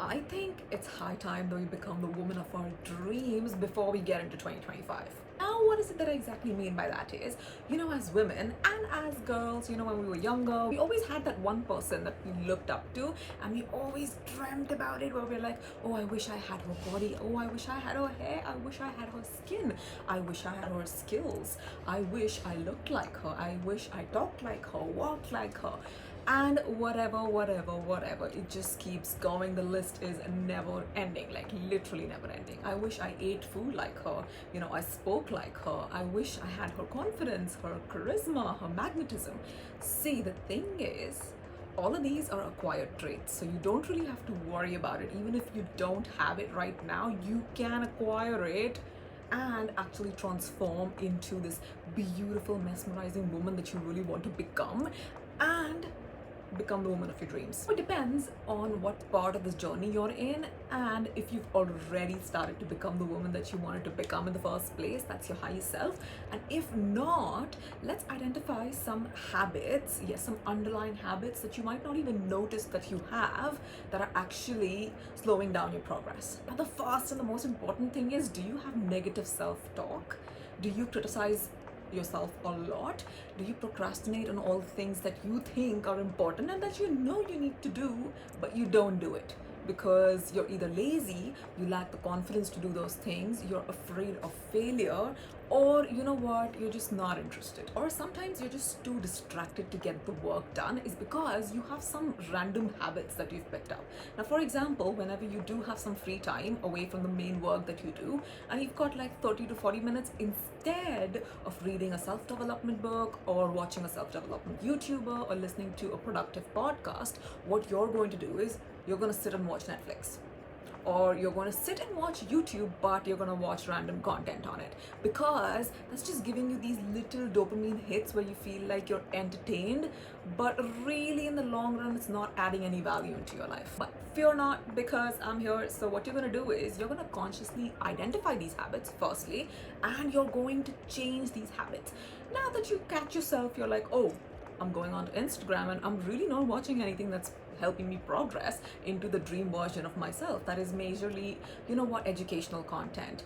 I think it's high time that we become the woman of our dreams before we get into 2025. Now, what is it that I exactly mean by that is, as women and as girls, when we were younger, we always had that one person that we looked up to and we always dreamt about it, where we're like, oh, I wish I had her body. Oh, I wish I had her hair. I wish I had her skin. I wish I had her skills. I wish I looked like her. I wish I talked like her, walked like her. And whatever, it just keeps going. The list is never ending, like literally never ending. I wish I ate food like her, I spoke like her. I wish I had her confidence, her charisma, her magnetism. See, the thing is, all of these are acquired traits, so you don't really have to worry about it. Even if you don't have it right now, you can acquire it and actually transform into this beautiful, mesmerizing woman that you really want to become, and become the woman of your dreams. It depends on what part of this journey you're in, and if you've already started to become the woman that you wanted to become in the first place, that's your highest self. And if not, let's identify some habits, yes, some underlying habits that you might not even notice that you have, that are actually slowing down your progress. Now, the first and the most important thing is, do you have negative self-talk? Do you criticize yourself a lot? Do you procrastinate on all the things that you think are important and that you need to do, but you don't do it because you're either lazy, you lack the confidence to do those things, you're afraid of failure, or you're just not interested, or sometimes you're just too distracted to get the work done, is because you have some random habits that you've picked up. Now, for example, whenever you do have some free time away from the main work that you do, and you've got like 30 to 40 minutes, instead of reading a self-development book or watching a self-development YouTuber or listening to a productive podcast, what you're going to do is you're going to sit and watch Netflix, or you're going to sit and watch YouTube, but you're going to watch random content on it, because that's just giving you these little dopamine hits where you feel like you're entertained, but really in the long run, it's not adding any value into your life. But fear not, because I'm here. So what you're going to do is you're going to consciously identify these habits firstly, and you're going to change these habits. Now that you catch yourself, you're like, oh, I'm going on to Instagram and I'm really not watching anything that's helping me progress into the dream version of myself. That is majorly, educational content,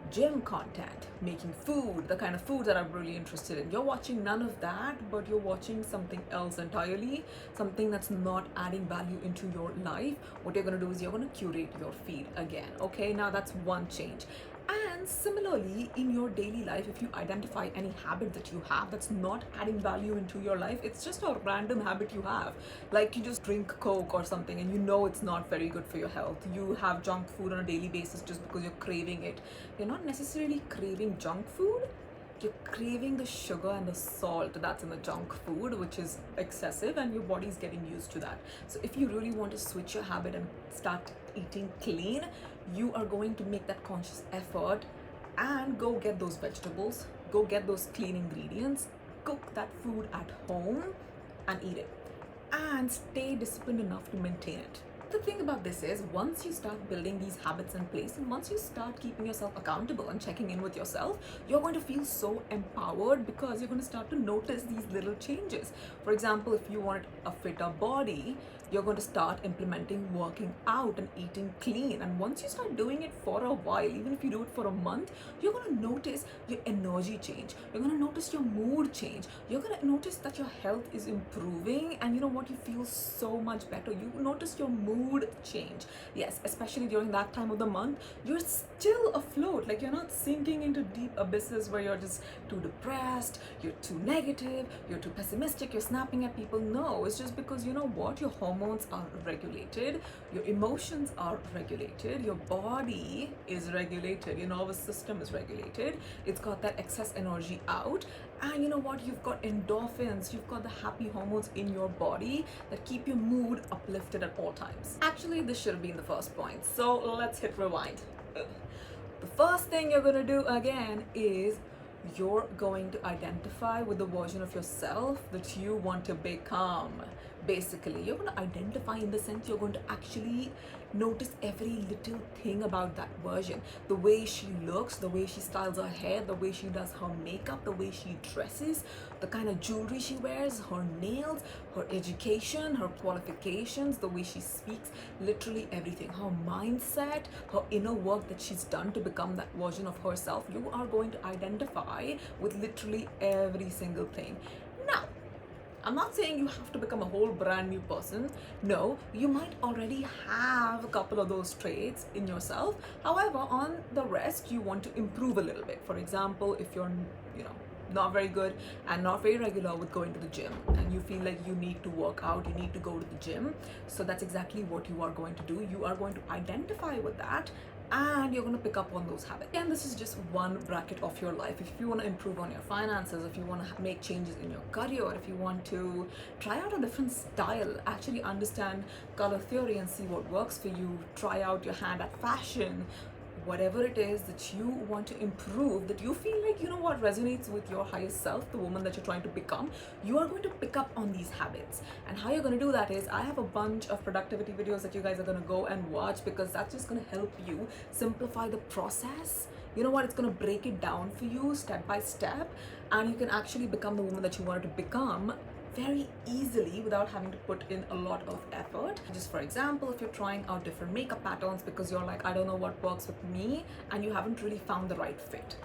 gym content, making food, the kind of food that I'm really interested in. You're watching none of that, but you're watching something else entirely, something that's not adding value into your life. What you're going to do is you're going to curate your feed again. Okay, now that's one change. And similarly, in your daily life, if you identify any habit that you have that's not adding value into your life, it's just a random habit you have. Like you just drink Coke or something and it's not very good for your health. You have junk food on a daily basis just because you're craving it. You're not necessarily craving junk food. You're craving the sugar and the salt that's in the junk food, which is excessive, and your body's getting used to that. So if you really want to switch your habit and start eating clean, you are going to make that conscious effort and go get those vegetables, go get those clean ingredients, cook that food at home and eat it, and stay disciplined enough to maintain it. The thing about this is, once you start building these habits in place, and once you start keeping yourself accountable and checking in with yourself, you're going to feel so empowered, because you're going to start to notice these little changes. For example, if you want a fitter body, you're going to start implementing working out and eating clean. And once you start doing it for a while, even if you do it for a month, you're going to notice your energy change. You're going to notice your mood change. You're going to notice that your health is improving, and you feel so much better. You notice your mood change. Yes, especially during that time of the month, you're still afloat. Like, you're not sinking into deep abysses where you're just too depressed, you're too negative, you're too pessimistic, you're snapping at people. No, it's just because your hormones are regulated, your emotions are regulated, your body is regulated, your nervous system is regulated. It's got that excess energy out, and you've got endorphins, you've got the happy hormones in your body that keep your mood uplifted at all times. Actually, this should have been the first point, so let's hit rewind. The first thing you're going to do again is you're going to identify with the version of yourself that you want to become. Basically, you're going to identify, in the sense you're going to actually notice every little thing about that version. The way she looks, the way she styles her hair, the way she does her makeup, the way she dresses, the kind of jewelry she wears, her nails, her education, her qualifications, the way she speaks, literally everything, her mindset, her inner work that she's done to become that version of herself. You are going to identify with literally every single thing. Now, I'm not saying you have to become a whole brand new person. No, you might already have a couple of those traits in yourself. However, on the rest, you want to improve a little bit. For example, if you're, not very good and not very regular with going to the gym, and you feel like you need to work out, you need to go to the gym, so that's exactly what you are going to do. You are going to identify with that, and you're going to pick up on those habits. And this is just one bracket of your life. If you want to improve on your finances, if you want to make changes in your career, if you want to try out a different style, actually understand color theory and see what works for you, try out your hand at fashion, whatever it is that you want to improve, that you feel like, what resonates with your highest self, the woman that you're trying to become, you are going to pick up on these habits. And how you're going to do that is, I have a bunch of productivity videos that you guys are going to go and watch, because that's just going to help you simplify the process. It's going to break it down for you step by step, and you can actually become the woman that you wanted to become very easily without having to put in a lot of effort. Just for example, if you're trying out different makeup patterns because you're like, I don't know what works with me, and you haven't really found the right fit.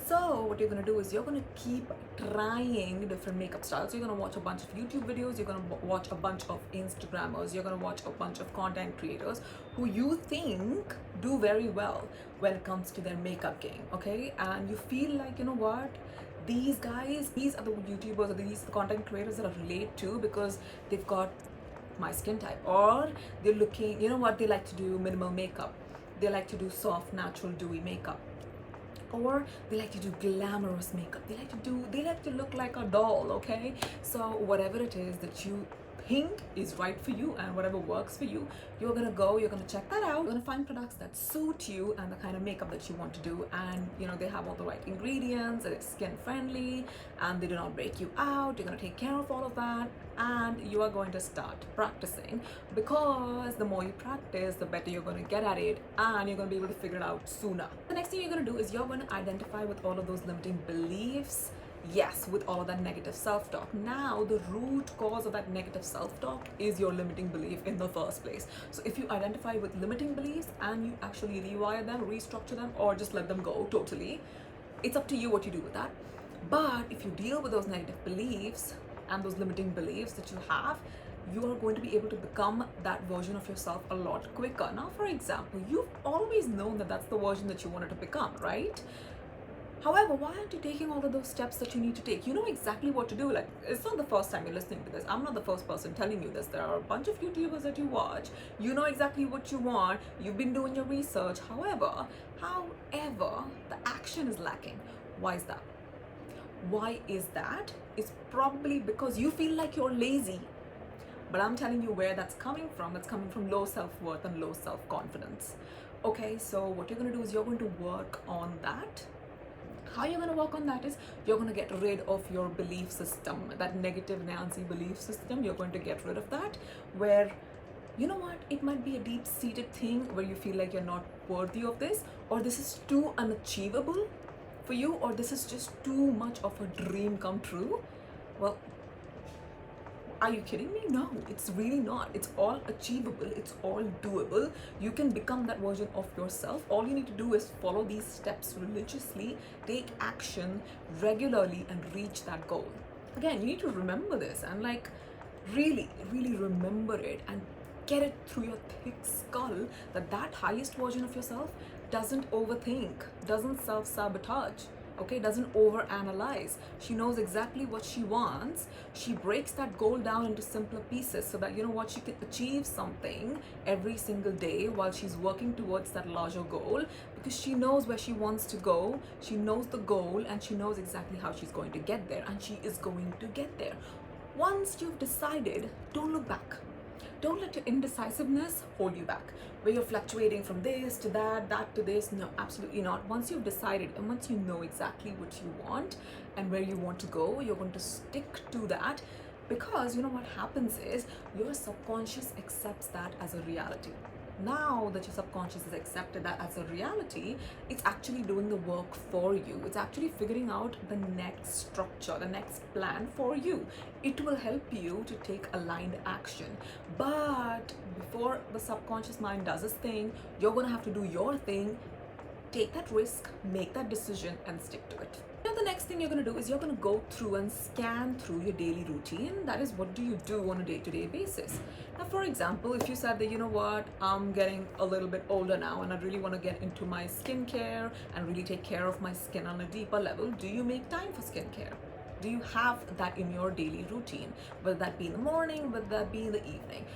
So what you're going to do is, you're going to keep trying different makeup styles. You're going to watch a bunch of YouTube videos, you're going to watch a bunch of Instagrammers, you're going to watch a bunch of content creators who you think do very well when it comes to their makeup game, okay? And you feel like, these guys, these are the YouTubers, or these are the content creators that I relate to, because they've got my skin type, or they're looking, they like to do minimal makeup, they like to do soft, natural, dewy makeup, or they like to do glamorous makeup, they like to look like a doll, okay? So whatever it is that you think is right for you and whatever works for you, you're gonna check that out. You're gonna find products that suit you and the kind of makeup that you want to do, and they have all the right ingredients, and it's skin friendly, and they do not break you out. You're gonna take care of all of that, and you are going to start practicing, because the more you practice, the better you're going to get at it, and you're going to be able to figure it out sooner. The next thing you're going to do is, you're going to identify with all of those limiting beliefs. Yes, with all of that negative self-talk. Now, the root cause of that negative self-talk is your limiting belief in the first place. So if you identify with limiting beliefs and you actually rewire them, restructure them, or just let them go totally, it's up to you what you do with that. But if you deal with those negative beliefs and those limiting beliefs that you have, you are going to be able to become that version of yourself a lot quicker. Now, for example, you've always known that that's the version that you wanted to become, right? However, why aren't you taking all of those steps that you need to take? You know exactly what to do. Like, it's not the first time you're listening to this. I'm not the first person telling you this. There are a bunch of YouTubers that you watch. You know exactly what you want. You've been doing your research. However, the action is lacking. Why is that? Why is that? It's probably because you feel like you're lazy. But I'm telling you where that's coming from. That's coming from low self-worth and low self-confidence. Okay, so what you're going to do is, you're going to work on that. How you're going to work on that is, you're going to get rid of your belief system, that negative Nancy belief system. You're going to get rid of that, where, it might be a deep-seated thing where you feel like you're not worthy of this, or this is too unachievable for you, or this is just too much of a dream come true. Well, are you kidding me? No, it's really not. It's all achievable. It's all doable. You can become that version of yourself. All you need to do is follow these steps religiously, take action regularly, and reach that goal. Again, you need to remember this, and really, really remember it, and get it through your thick skull that highest version of yourself doesn't overthink, doesn't self-sabotage, okay, doesn't overanalyze. She knows exactly what she wants. She breaks that goal down into simpler pieces, so that she can achieve something every single day while she's working towards that larger goal, because she knows where she wants to go, she knows the goal, and she knows exactly how she's going to get there, and she is going to get there. Once you've decided, don't look back. Don't let your indecisiveness hold you back, where you're fluctuating from this to that, that to this. No, absolutely not. Once you've decided, and once you know exactly what you want and where you want to go, you're going to stick to that. Because you know what happens is your subconscious accepts that as a reality. Now that your subconscious has accepted that as a reality, it's actually doing the work for you. It's actually figuring out the next structure, the next plan for you. It will help you to take aligned action. But before the subconscious mind does its thing, you're going to have to do your thing, take that risk, make that decision, and stick to it. Now, the next thing you're going to do is you're going to go through and scan through your daily routine. That is, what do you do on a day-to-day basis? Now, for example, if you said that, you know what, I'm getting a little bit older now and I really want to get into my skincare and really take care of my skin on a deeper level, do you make time for skincare? Do you have that in your daily routine? Whether that be in the morning, whether that be in the evening?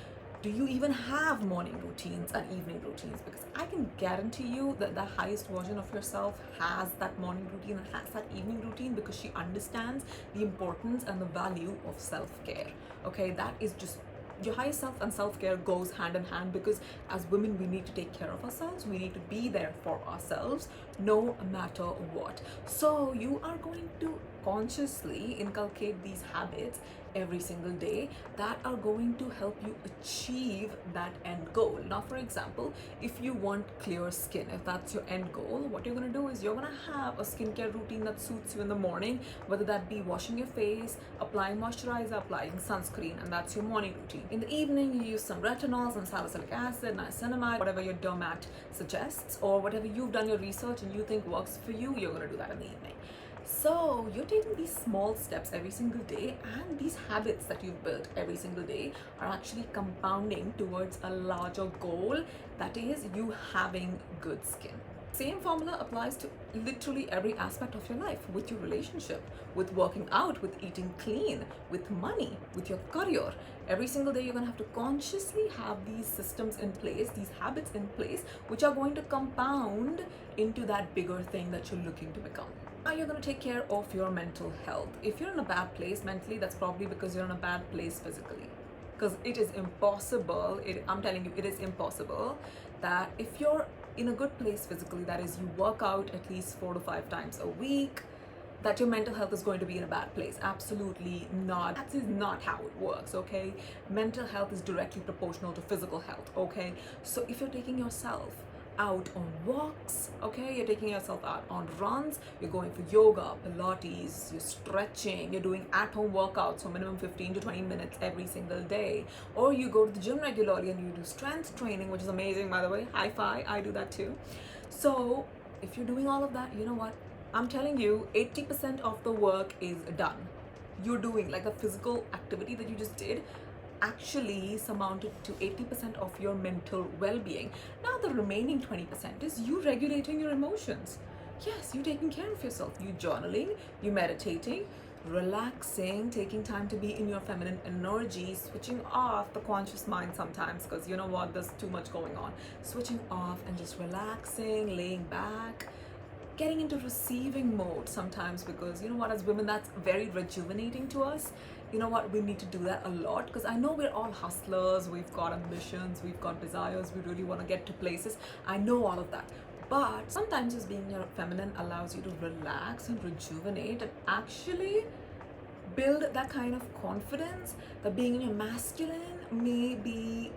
Do you even have morning routines and evening routines? Because I can guarantee you that the highest version of yourself has that morning routine and has that evening routine, because she understands the importance and the value of self-care. Okay, that is just, your higher self and self-care goes hand in hand, because as women we need to take care of ourselves, we need to be there for ourselves no matter what. So you are going to consciously inculcate these habits every single day that are going to help you achieve that end goal. Now, for example, if you want clear skin, if that's your end goal, what you're going to do is you're going to have a skincare routine that suits you in the morning, whether that be washing your face, applying moisturizer, applying sunscreen, and that's your morning routine. In the evening, you use some retinol, some salicylic acid, niacinamide, whatever your dermat suggests, or whatever you've done your research and you think works for you, you're going to do that in the evening. So you're taking these small steps every single day, and these habits that you've built every single day are actually compounding towards a larger goal, that is you having good skin. Same formula applies to literally every aspect of your life, with your relationship, with working out, with eating clean, with money, with your career. Every single day you're going to have to consciously have these systems in place, these habits in place, which are going to compound into that bigger thing that you're looking to become. Now you're going to take care of your mental health. If you're in a bad place mentally, that's probably because you're in a bad place physically. Because it is impossible, I'm telling you, it is impossible that if you're in a good place physically, that is, you work out at least 4 to 5 times a week, that your mental health is going to be in a bad place. Absolutely not. That is not how it works, okay? Mental health is directly proportional to physical health, okay? So if you're taking yourself out on walks, okay, you're taking yourself out on runs, you're going for yoga, Pilates, you're stretching, you're doing at-home workouts for minimum 15 to 20 minutes every single day, or you go to the gym regularly and you do strength training, which is amazing, by the way, high five, I do that too. So if you're doing all of that, you know what, I'm telling you, 80% of the work is done. You're doing, like, the physical activity that you just did actually surmounted to 80% of your mental well-being. Now the remaining 20% is you regulating your emotions. Yes, you taking care of yourself, you journaling, you meditating, relaxing, taking time to be in your feminine energy, switching off the conscious mind sometimes, because you know what, there's too much going on. Switching off and just relaxing, laying back, getting into receiving mode sometimes, because you know what, as women, that's very rejuvenating to us. You know what, we need to do that a lot, because I know we're all hustlers, we've got ambitions, we've got desires, we really want to get to places. I know all of that. But sometimes just being your feminine allows you to relax and rejuvenate and actually build that kind of confidence that being in your masculine may be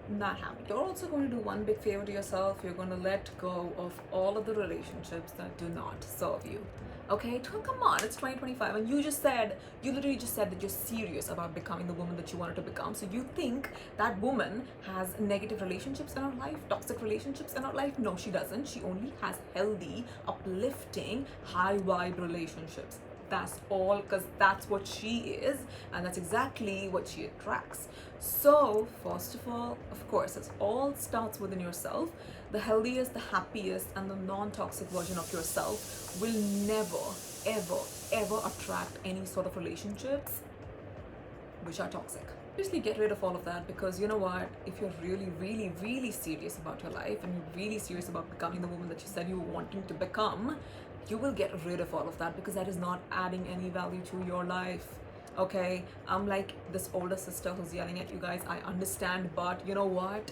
not happening. You're also going to do one big favor to yourself. You're going to let go of all of the relationships that do not serve you. Okay, come on, it's 2025 and you literally just said that you're serious about becoming the woman that you wanted to become. So you think that woman has negative relationships in her life, toxic relationships in her life? No, she doesn't. She only has healthy, uplifting, high vibe relationships. That's all, because that's what she is, and that's exactly what she attracts. So first of all, of course, it all starts within yourself. The healthiest, the happiest, and the non-toxic version of yourself will never, ever, ever attract any sort of relationships which are toxic. Seriously, get rid of all of that, because you know what, if you're really, really, really serious about your life and you're really serious about becoming the woman that you said you were wanting to become, you will get rid of all of that, because that is not adding any value to your life. Okay, I'm like this older sister who's yelling at you guys, I understand, but you know what,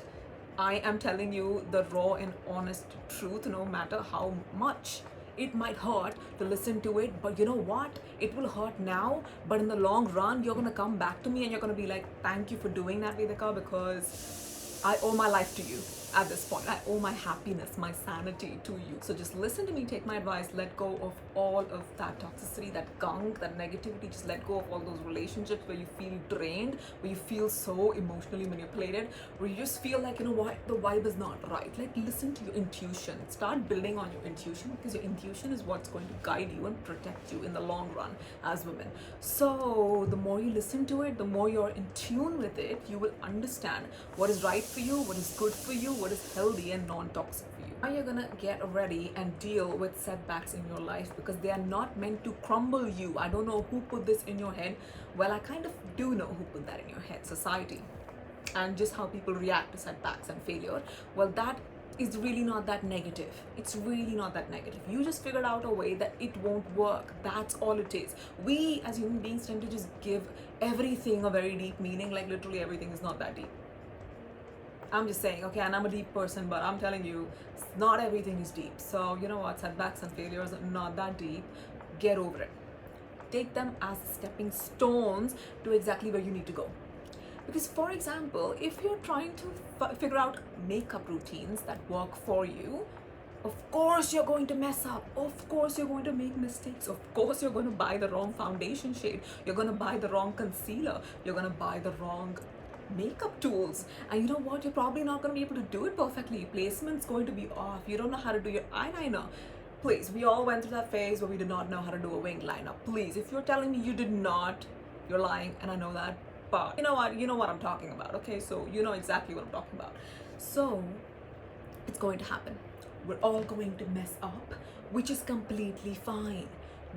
I am telling you the raw and honest truth, no matter how much It might hurt to listen to it, but you know what? It will hurt now, but in the long run, you're gonna come back to me and you're gonna be like, thank you for doing that, Vedika, because I owe my life to you at this point. I owe my happiness, my sanity to you. So just listen to me, take my advice, let go of all of that toxicity, that gunk, that negativity. Just let go of all those relationships where you feel drained, where you feel so emotionally manipulated, where you just feel like, you know what, the vibe is not right. Like, listen to your intuition. Start building on your intuition, because your intuition is what's going to guide you and protect you in the long run as women. So the more you listen to it, the more you're in tune with it, you will understand what is right for you, what is good for you, what is healthy and non-toxic for you. Now you're gonna get ready and deal with setbacks in your life, because they are not meant to crumble you. I don't know who put this in your head. Well, I kind of do know who put that in your head, society, and just how people react to setbacks and failure. Well, that is really not that negative. It's really not that negative. You just figured out a way that it won't work. That's all it is. We as human beings tend to just give everything a very deep meaning, like literally everything is not that deep. I'm just saying, okay, and I'm a deep person, but I'm telling you, not everything is deep. So you know what, setbacks and failures are not that deep. Get over it. Take them as stepping stones to exactly where you need to go. Because for example, if you're trying to figure out makeup routines that work for you, of course you're going to mess up. Of course you're going to make mistakes. Of course you're going to buy the wrong foundation shade. You're going to buy the wrong concealer. You're going to buy the wrong makeup tools, and you know what, you're probably not going to be able to do it perfectly. Placement's going to be off. You don't know how to do your eyeliner. Please, we all went through that phase where we did not know how to do a wing liner. Please, if you're telling me you did not, you're lying, and I know that. But you know what I'm talking about. Okay, so you know exactly what I'm talking about. So it's going to happen. We're all going to mess up, which is completely fine.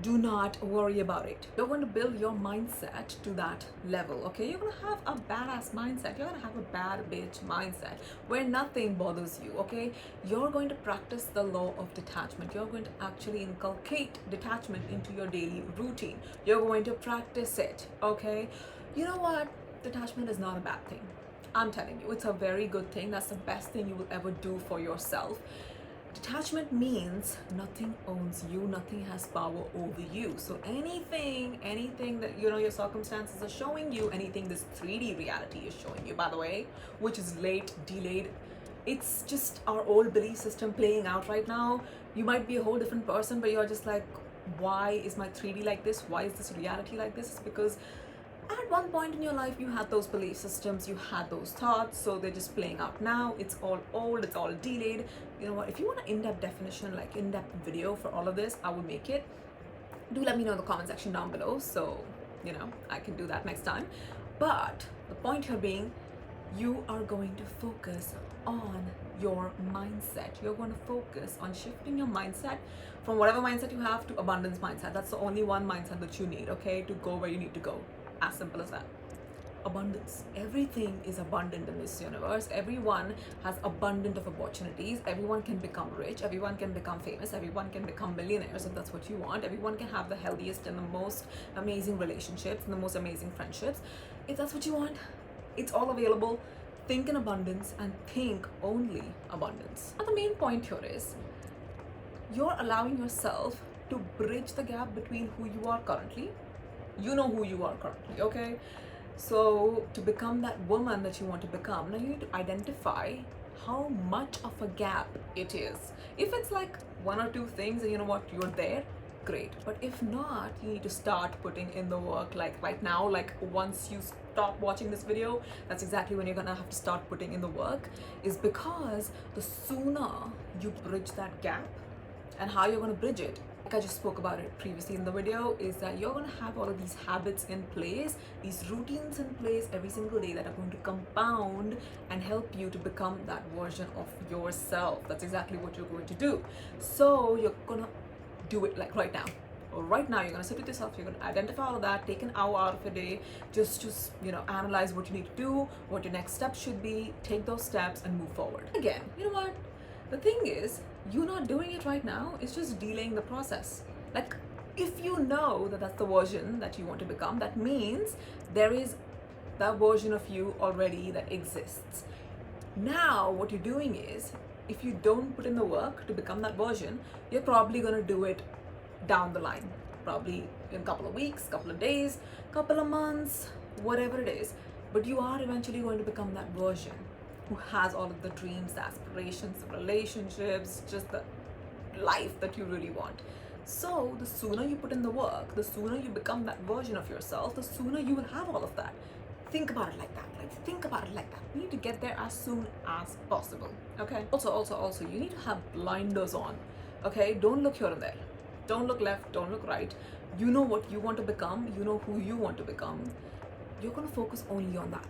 Do not worry about it. You're going to build your mindset to that level, okay? You're going to have a badass mindset. You're going to have a bad bitch mindset where nothing bothers you, okay? You're going to practice the law of detachment. You're going to actually inculcate detachment into your daily routine. You're going to practice it, okay? You know what? Detachment is not a bad thing. I'm telling you, it's a very good thing. That's the best thing you will ever do for yourself. Detachment means nothing owns you, nothing has power over you. So anything that you know your circumstances are showing you, anything this 3D reality is showing you, by the way, which is late, delayed, it's just our old belief system playing out right now. You might be a whole different person, but you're just like, why is my 3D like this? Why is this reality like this? It's because at one point in your life you had those belief systems, you had those thoughts, so they're just playing out now. It's all old, it's all delayed. You know what, if you want an in-depth definition, like in-depth video for all of this, I will make it. Do let me know in the comment section down below, so you know I can do that next time. But the point here being, you are going to focus on your mindset. You're going to focus on shifting your mindset from whatever mindset you have to abundance mindset. That's the only one mindset that you need, okay, to go where you need to go. As simple as that. Abundance. Everything is abundant in this universe. Everyone has abundant of opportunities. Everyone can become rich. Everyone can become famous. Everyone can become millionaires if that's what you want. Everyone can have the healthiest and the most amazing relationships and the most amazing friendships. If that's what you want, it's all available. Think in abundance and think only abundance. Now the main point here is you're allowing yourself to bridge the gap between who you are currently. You know who you are currently, okay? So to become that woman that you want to become, now you need to identify how much of a gap it is. If it's like one or two things and you know what, you're there, great. But if not, you need to start putting in the work, like right now. Like once you stop watching this video, that's exactly when you're gonna have to start putting in the work, is because the sooner you bridge that gap, and how you're going to bridge it, like I just spoke about it previously in the video, is that you're going to have all of these habits in place, these routines in place every single day that are going to compound and help you to become that version of yourself. That's exactly what you're going to do. So you're going to do it like right now. Right now, you're going to sit with yourself, you're going to identify all of that, take an hour out of your day, just you know, analyze what you need to do, what your next steps should be, take those steps and move forward. Again, you know what? The thing is, you not doing it right now is just delaying the process. Like, if you know that that's the version that you want to become, that means there is that version of you already that exists. Now, what you're doing is if you don't put in the work to become that version, you're probably going to do it down the line, probably in a couple of weeks, couple of days, couple of months, whatever it is. But you are eventually going to become that version who has all of the dreams, the aspirations, the relationships, just the life that you really want. So the sooner you put in the work, the sooner you become that version of yourself, the sooner you will have all of that. Think about it like that. Think about it like that. You need to get there as soon as possible. Okay. Also, you need to have blinders on. Okay. Don't look here and there. Don't look left. Don't look right. You know what you want to become. You know who you want to become. You're gonna focus only on that.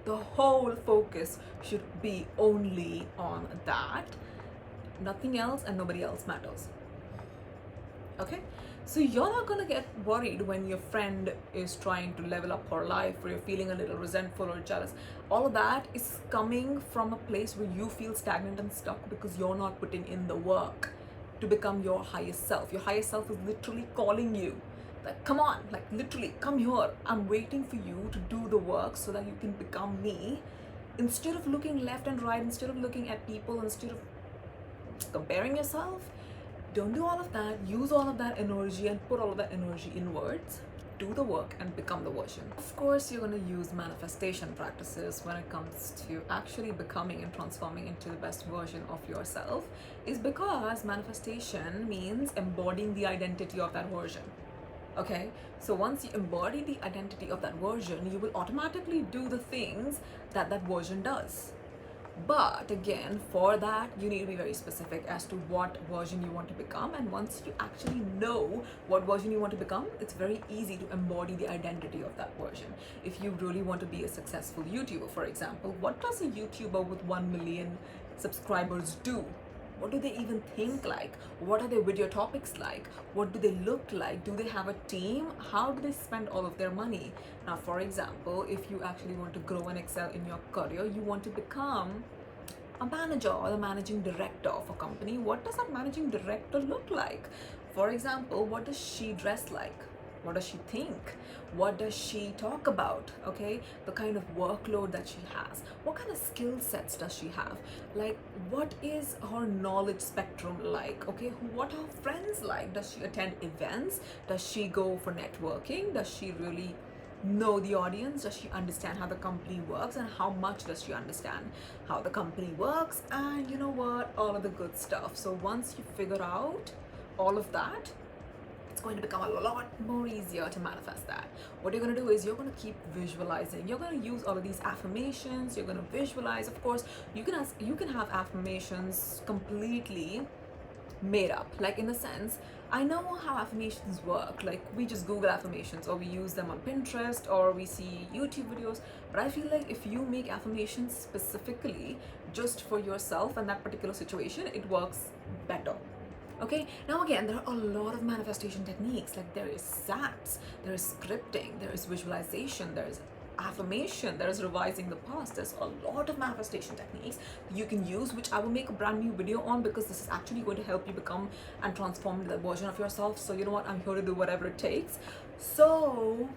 The whole focus should be only on that. Nothing else and nobody else matters. Okay, so you're not gonna get worried when your friend is trying to level up her life, or you're feeling a little resentful or jealous. All of that is coming from a place where you feel stagnant and stuck because you're not putting in the work to become your highest self. Your highest self is literally calling you, like, come on, like literally come here, I'm waiting for you to do the work so that you can become me. Instead of looking left and right, instead of looking at people, instead of comparing yourself, don't do all of that. Use all of that energy and put all of that energy inwards. Do the work and become the version. Of course, you're going to use manifestation practices when it comes to actually becoming and transforming into the best version of yourself, is because manifestation means embodying the identity of that version. Okay, so once you embody the identity of that version, you will automatically do the things that that version does. But again, for that, you need to be very specific as to what version you want to become. And once you actually know what version you want to become, it's very easy to embody the identity of that version. If you really want to be a successful YouTuber, for example, what does a YouTuber with 1 million subscribers do? What do they even think like? What are their video topics like? What do they look like? Do they have a team? How do they spend all of their money? Now, for example, if you actually want to grow and excel in your career, you want to become a manager or the managing director of a company. What does that managing director look like? For example, what does she dress like? What does she think? What does she talk about? Okay, the kind of workload that she has. What kind of skill sets does she have? Like, what is her knowledge spectrum like? Okay, what are her friends like? Does she attend events? Does she go for networking? Does she really know the audience? Does she understand how the company works? And how much does she understand how the company works? And you know what? All of the good stuff. So once you figure out all of that, it's going to become a lot more easier to manifest that. What you're going to do is you're going to keep visualizing. You're going to use all of these affirmations. You're going to visualize. Of course, you can have affirmations completely made up, like in the sense, I know how affirmations work. Like, we just Google affirmations, or we use them on Pinterest, or we see YouTube videos. But I feel like if you make affirmations specifically just for yourself and that particular situation, it works better. Okay, now again, there are a lot of manifestation techniques. Like, there is SATs, there is scripting, there is visualization, there is affirmation, there is revising the past. There's a lot of manifestation techniques you can use, which I will make a brand new video on, because this is actually going to help you become and transform the version of yourself. So you know what, I'm here to do whatever it takes. So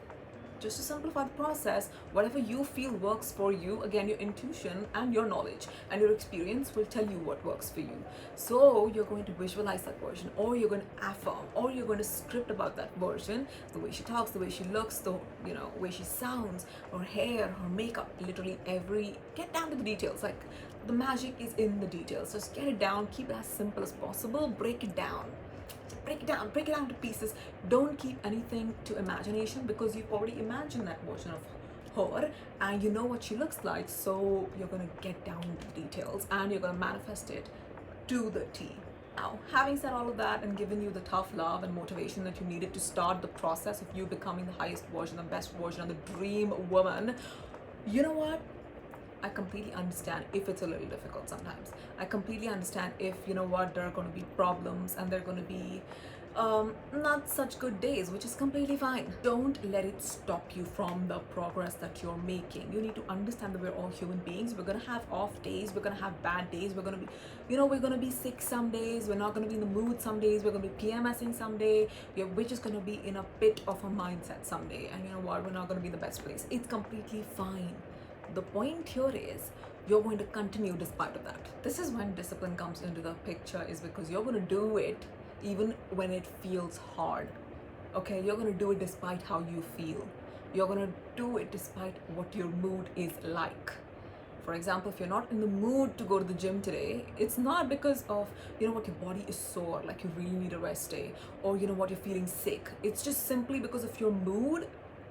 just to simplify the process, whatever you feel works for you, again, your intuition and your knowledge and your experience will tell you what works for you. So you're going to visualize that version, or you're going to affirm, or you're going to script about that version, the way she talks, the way she looks, the way she sounds, her hair, her makeup, literally get down to the details. Like, the magic is in the details. Just get it down, keep it as simple as possible, break it down to pieces. Don't keep anything to imagination, because you've already imagined that version of her and you know what she looks like. So you're going to get down to the details and you're going to manifest it to the T. Now, having said all of that and given you the tough love and motivation that you needed to start the process of you becoming the highest version, the best version, of the dream woman, you know what? I completely understand if it's a little difficult sometimes. I completely understand if, there are going to be problems and there are going to be not such good days, which is completely fine. Don't let it stop you from the progress that you're making. You need to understand that we're all human beings. We're going to have off days. We're going to have bad days. We're going to be, we're going to be sick some days. We're not going to be in the mood some days. We're going to be PMSing some day. We're just going to be in a bit of a mindset someday. And you know what? We're not going to be in the best place. It's completely fine. The point here is, you're going to continue despite of that. This is when discipline comes into the picture, is because you're going to do it even when it feels hard. Okay, you're going to do it despite how you feel. You're going to do it despite what your mood is like. For example, if you're not in the mood to go to the gym today, it's not because of, you know what, your body is sore, like you really need a rest day, or you know what, you're feeling sick. It's just simply because of your mood.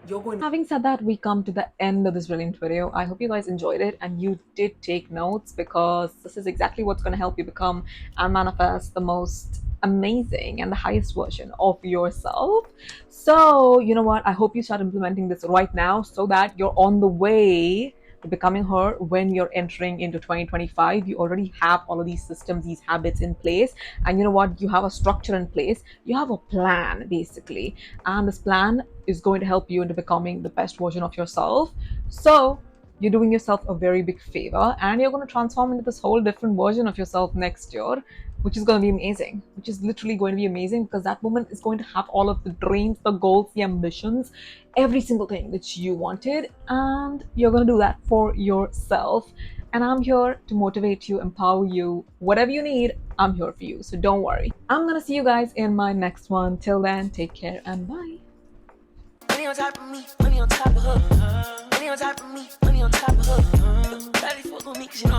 You're going to... Having said that, we come to the end of this brilliant video. I hope you guys enjoyed it and you did take notes, because this is exactly what's going to help you become and manifest the most amazing and the highest version of yourself. So, you know what? I hope you start implementing this right now so that you're on the way to becoming her when you're entering into 2025. You already have all of these systems, these habits in place, and you know what, you have a structure in place, you have a plan basically, and this plan is going to help you into becoming the best version of yourself. So you're doing yourself a very big favor, and you're going to transform into this whole different version of yourself next year, which is going to be amazing, which is literally going to be amazing, because that woman is going to have all of the dreams, the goals, the ambitions, every single thing that you wanted, and you're going to do that for yourself. And I'm here to motivate you, empower you, whatever you need, I'm here for you. So don't worry. I'm going to see you guys in my next one. Till then, take care and bye. Money on top of me, money on top of her. Money on top of me, money on top of her. Daddy fuck with me 'cause you know